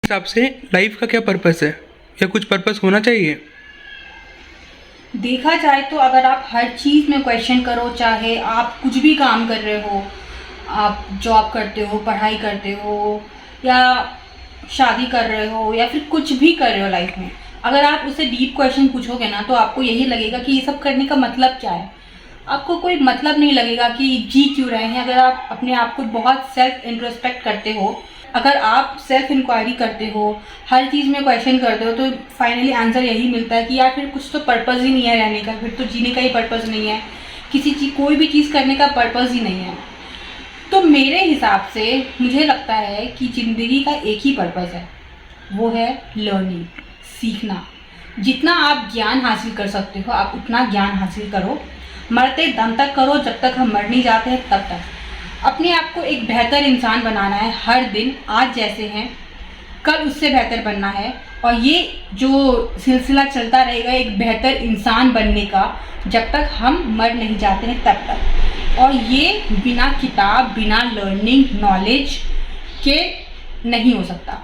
हिसाब से लाइफ का क्या पर्पस है या कुछ पर्पस होना चाहिए? देखा जाए तो अगर आप हर चीज़ में क्वेश्चन करो, चाहे आप कुछ भी काम कर रहे हो, आप जॉब करते हो, पढ़ाई करते हो, या शादी कर रहे हो, या फिर कुछ भी कर रहे हो लाइफ में, अगर आप उससे डीप क्वेश्चन पूछोगे ना तो आपको यही लगेगा कि ये सब करने का मतलब क्या है। आपको कोई मतलब नहीं लगेगा कि जी क्यों रहे हैं। अगर आप अपने आप को बहुत सेल्फ इंट्रोस्पेक्ट करते हो, अगर आप सेल्फ इंक्वायरी करते हो, हर चीज़ में क्वेश्चन करते हो, तो फाइनली आंसर यही मिलता है कि यार फिर कुछ तो पर्पज़ ही नहीं है रहने का, फिर तो जीने का ही पर्पज़ नहीं है, किसी चीज़ कोई भी चीज़ करने का पर्पज़ ही नहीं है। तो मेरे हिसाब से मुझे लगता है कि ज़िंदगी का एक ही पर्पज़ है, वो है लर्निंग, सीखना। जितना आप ज्ञान हासिल कर सकते हो आप उतना ज्ञान हासिल करो, मरते दम तक करो, जब तक हम मर नहीं जाते हैं तब तक। अपने आप को एक बेहतर इंसान बनाना है, हर दिन आज जैसे हैं कल उससे बेहतर बनना है, और ये जो सिलसिला चलता रहेगा एक बेहतर इंसान बनने का, जब तक हम मर नहीं जाते हैं तब तक। और ये बिना किताब, बिना लर्निंग, नॉलेज के नहीं हो सकता।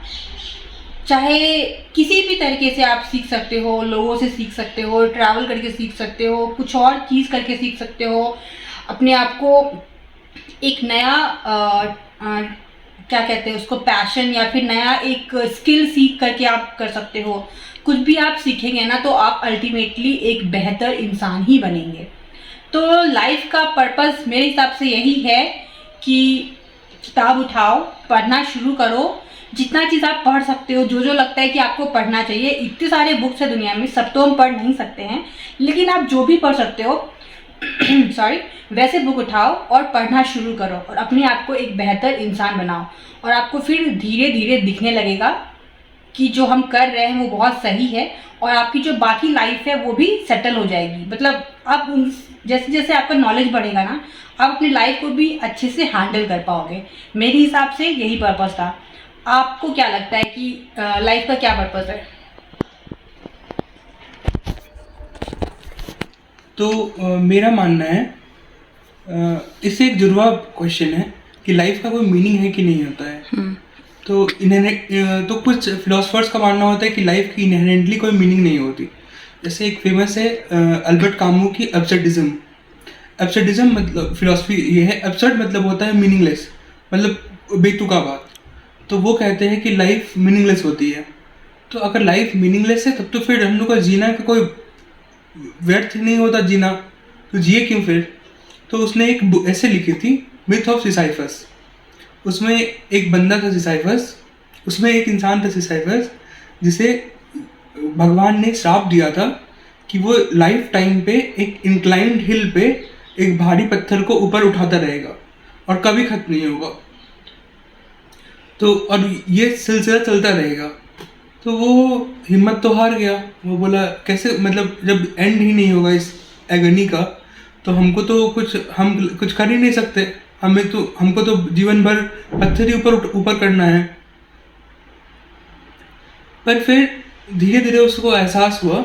चाहे किसी भी तरीके से आप सीख सकते हो, लोगों से सीख सकते हो, ट्रैवल करके सीख सकते हो, कुछ और चीज़ करके सीख सकते हो, अपने आप को एक नया क्या कहते हैं उसको, पैशन या फिर नया एक स्किल सीख करके आप कर सकते हो। कुछ भी आप सीखेंगे ना तो आप अल्टीमेटली एक बेहतर इंसान ही बनेंगे। तो लाइफ का पर्पस मेरे हिसाब से यही है कि किताब उठाओ, पढ़ना शुरू करो, जितना चीज़ आप पढ़ सकते हो, जो जो लगता है कि आपको पढ़ना चाहिए। इतने सारे बुक्स है दुनिया में, सब तो हम पढ़ नहीं सकते हैं, लेकिन आप जो भी पढ़ सकते हो सॉरी, वैसे बुक उठाओ और पढ़ना शुरू करो और अपने आप को एक बेहतर इंसान बनाओ। और आपको फिर धीरे धीरे दिखने लगेगा कि जो हम कर रहे हैं वो बहुत सही है, और आपकी जो बाकी लाइफ है वो भी सेटल हो जाएगी। मतलब आप जैसे जैसे आपका नॉलेज बढ़ेगा ना, आप अपनी लाइफ को भी अच्छे से हैंडल कर पाओगे। मेरे हिसाब से यही पर्पस था। आपको क्या लगता है कि लाइफ का क्या पर्पस है? तो मेरा मानना है, इससे एक जुड़वा क्वेश्चन है कि लाइफ का कोई मीनिंग है कि नहीं होता है। तो तो कुछ फिलोसफर्स का मानना होता है कि लाइफ की इनहेरेंटली कोई मीनिंग नहीं होती। जैसे एक फेमस है अल्बर्ट कामू की एब्सर्डिज्म। एब्सर्डिज्म मतलब फिलोसफी ये है, एब्सर्ड मतलब होता है मीनिंगलेस, मतलब बेतुका बात। तो वो कहते हैं कि लाइफ मीनिंगलेस होती है। तो अगर लाइफ मीनिंगलेस है तब तो फिर हम लोग का जीना का कोई व्यर्थ ही नहीं होता जीना, तो जिए क्यों फिर। तो उसने एक ऐसे लिखी थी, मिथ ऑफ सिसाइफस। उसमें एक बंदा था सिसाइफस, उसमें एक इंसान था सिसाइफस, जिसे भगवान ने श्राप दिया था कि वो लाइफ टाइम पे एक इंक्लाइंड हिल पे एक भारी पत्थर को ऊपर उठाता रहेगा और कभी खत्म नहीं होगा। तो और ये सिलसिला चलता रहेगा। तो वो हिम्मत तो हार गया। वो बोला कैसे, मतलब जब एंड ही नहीं होगा इस एगनी का, तो हम कुछ कर ही नहीं सकते। हमको तो जीवन भर पत्थर ही ऊपर करना है। पर फिर धीरे धीरे उसको एहसास हुआ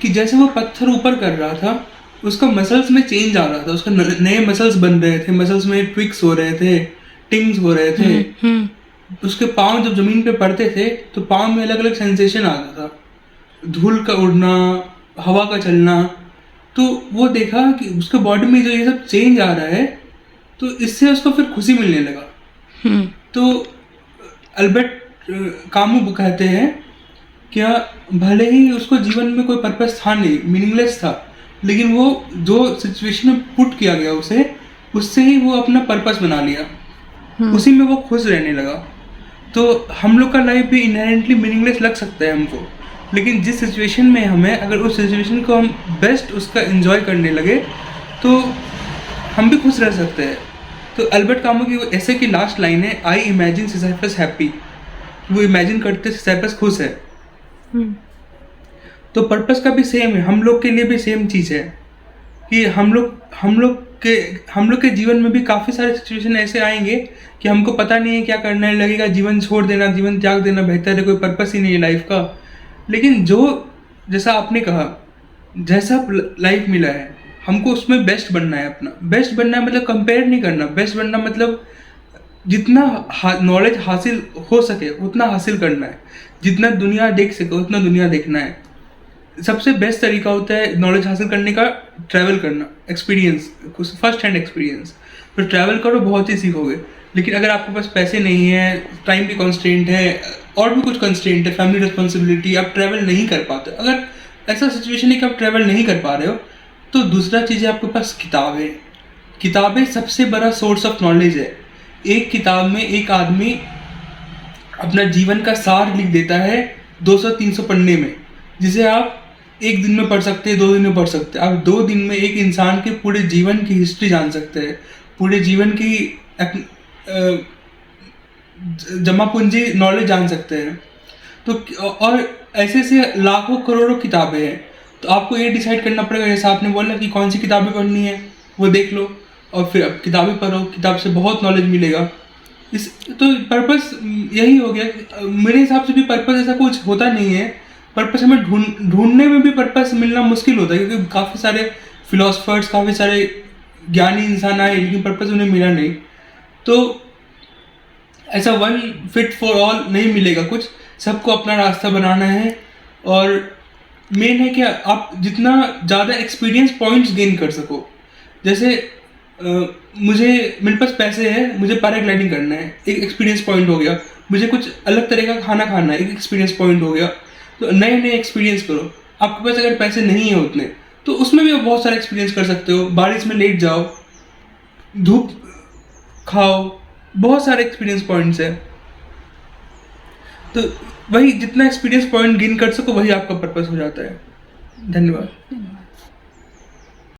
कि जैसे वो पत्थर ऊपर कर रहा था, उसका मसल्स में चेंज आ रहा था, उसका नए मसल्स बन रहे थे, मसल्स में ट्विक्स हो रहे थे, टिंग्स हो रहे थे। उसके पाँव जब जमीन पे पड़ते थे तो पाँव में अलग अलग सेंसेशन आता था, धूल का उड़ना, हवा का चलना। तो वो देखा कि उसके बॉडी में जो ये सब चेंज आ रहा है, तो इससे उसको फिर खुशी मिलने लगा। तो अल्बर्ट कामू कहते हैं, क्या भले ही उसको जीवन में कोई पर्पस था नहीं, मीनिंगलेस था, लेकिन वो जो सिचुएशन में पुट किया गया उससे ही वो अपना पर्पस बना लिया। उसी में वो खुश रहने लगा। तो हम लोग का लाइफ भी इनहेरेंटली मीनिंगलेस लग सकता है हमको, लेकिन जिस सिचुएशन में हमें, अगर उस सिचुएशन को हम बेस्ट उसका एंजॉय करने लगे तो हम भी खुश रह सकते हैं। तो अल्बर्ट कामू की ऐसे की लास्ट लाइन है, आई इमेजिन सिसाइफस हैप्पी। वो इमेजिन करते सिसाइफस खुश है। तो पर्पस का भी सेम है, हम लोग के लिए भी सेम चीज़ है कि हम लोग के जीवन में भी काफ़ी सारे सिचुएशन ऐसे आएंगे कि हमको पता नहीं है क्या करना है, लगेगा जीवन छोड़ देना, जीवन त्याग देना बेहतर है, कोई पर्पस ही नहीं है लाइफ का। लेकिन जैसा आपने कहा, जैसा लाइफ मिला है हमको उसमें बेस्ट बनना है। अपना बेस्ट बनना है मतलब कंपेयर नहीं करना, बेस्ट बनना मतलब जितना नॉलेज हासिल हो सके उतना हासिल करना है, जितना दुनिया देख सके उतना दुनिया देखना है। सबसे बेस्ट तरीका होता है नॉलेज हासिल करने का ट्रैवल करना, एक्सपीरियंस, फर्स्ट हैंड एक्सपीरियंस। तो ट्रैवल करो, बहुत ही सीखोगे। लेकिन अगर आपके पास पैसे नहीं है, टाइम की कंस्ट्रेंट है और भी कुछ कंस्ट्रेंट है, फैमिली रिस्पॉन्सिबिलिटी, आप ट्रैवल नहीं कर पाते, अगर ऐसा सिचुएशन है कि आप ट्रैवल नहीं कर पा रहे हो, तो दूसरा चीज़ है आपके पास किताबें। किताबें सबसे बड़ा सोर्स ऑफ नॉलेज है। एक किताब में एक आदमी अपना जीवन का सार लिख देता है 200-300 पन्ने में, जिसे आप एक दिन में पढ़ सकते हैं, 2 दिन में पढ़ सकते हैं। आप 2 दिन में एक इंसान के पूरे जीवन की हिस्ट्री जान सकते हैं, पूरे जीवन की जमा पूंजी नॉलेज जान सकते हैं। तो और ऐसे से लाखों करोड़ों किताबें हैं। तो आपको ये डिसाइड करना पड़ेगा, जैसे आपने बोला कि कौन सी किताबें पढ़नी है, वो देख लो और फिर अब किताबें पढ़ो, किताब से बहुत नॉलेज मिलेगा। इस तो पर्पस यही हो गया। मेरे हिसाब से भी पर्पस ऐसा कुछ होता नहीं है। पर्पस हमें ढूंढने में भी पर्पस मिलना मुश्किल होता है, क्योंकि काफ़ी सारे फिलोसफर्स, काफ़ी सारे ज्ञानी इंसान आए, लेकिन पर्पस उन्हें मिला नहीं। तो ऐसा वन फिट फॉर ऑल नहीं मिलेगा कुछ, सबको अपना रास्ता बनाना है। और मेन है कि आप जितना ज़्यादा एक्सपीरियंस पॉइंट्स गेन कर सको। जैसे मेरे पास पैसे हैं, मुझे पैराग्लाइडिंग करना है, एक एक्सपीरियंस पॉइंट हो गया। मुझे कुछ अलग तरह का खाना खाना है, एक एक्सपीरियंस पॉइंट हो गया। तो नए नए एक्सपीरियंस करो। आपके पास अगर पैसे नहीं है उतने, तो उसमें भी आप बहुत सारे एक्सपीरियंस कर सकते हो। बारिश में लेट जाओ, धूप खाओ, बहुत सारे एक्सपीरियंस पॉइंट्स है। तो वही जितना एक्सपीरियंस पॉइंट गेन कर सको वही आपका पर्पस हो जाता है। धन्यवाद।